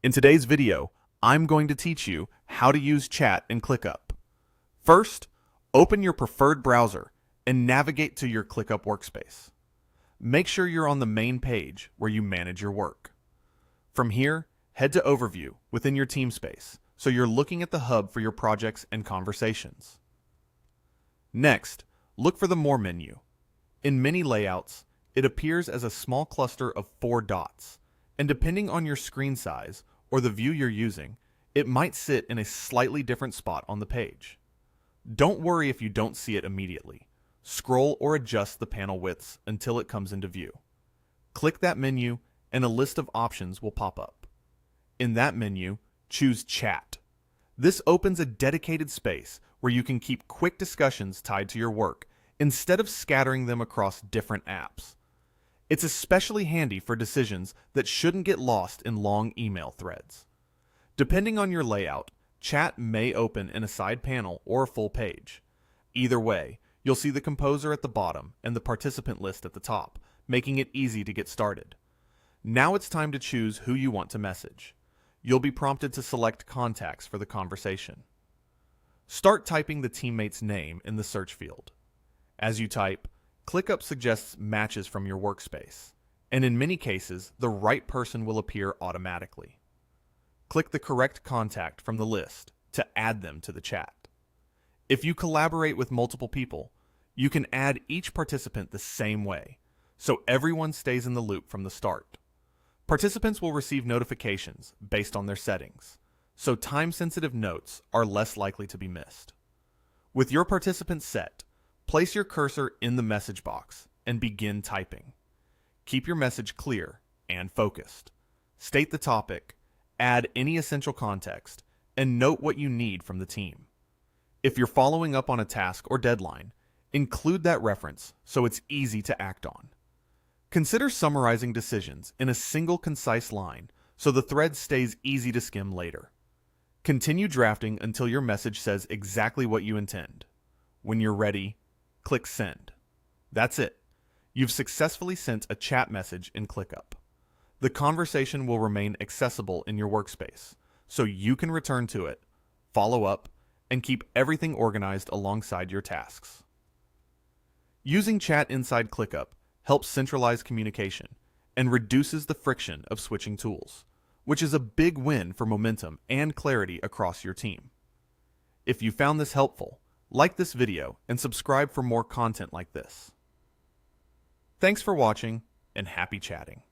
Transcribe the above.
In today's video, I'm going to teach you how to use chat in ClickUp. First, open your preferred browser and navigate to your ClickUp workspace. Make sure you're on the main page where you manage your work. From here, head to Overview within your team space so you're looking at the hub for your projects and conversations. Next, look for the More menu. In many layouts, it appears as a small cluster of 4 dots, and depending on your screen size or the view you're using, it might sit in a slightly different spot on the page. Don't worry if you don't see it immediately. Scroll or adjust the panel widths until it comes into view. Click that menu and a list of options will pop up. In that menu, choose Chat. This opens a dedicated space where you can keep quick discussions tied to your work instead of scattering them across different apps. It's especially handy for decisions that shouldn't get lost in long email threads. Depending on your layout, chat may open in a side panel or a full page. Either way, you'll see the composer at the bottom and the participant list at the top, making it easy to get started. Now it's time to choose who you want to message. You'll be prompted to select contacts for the conversation. Start typing the teammate's name in the search field. As you type, ClickUp suggests matches from your workspace, and in many cases, the right person will appear automatically. Click the correct contact from the list to add them to the chat. If you collaborate with multiple people, you can add each participant the same way, so everyone stays in the loop from the start. Participants will receive notifications based on their settings, so time-sensitive notes are less likely to be missed. With your participants set, place your cursor in the message box and begin typing. Keep your message clear and focused. State the topic, add any essential context, and note what you need from the team. If you're following up on a task or deadline, include that reference so it's easy to act on. Consider summarizing decisions in a single concise line so the thread stays easy to skim later. Continue drafting until your message says exactly what you intend. When you're ready, click Send. That's it. You've successfully sent a chat message in ClickUp. The conversation will remain accessible in your workspace, so you can return to it, follow up, and keep everything organized alongside your tasks. Using chat inside ClickUp helps centralize communication and reduces the friction of switching tools, which is a big win for momentum and clarity across your team. If you found this helpful, like this video and subscribe for more content like this. Thanks for watching and happy chatting.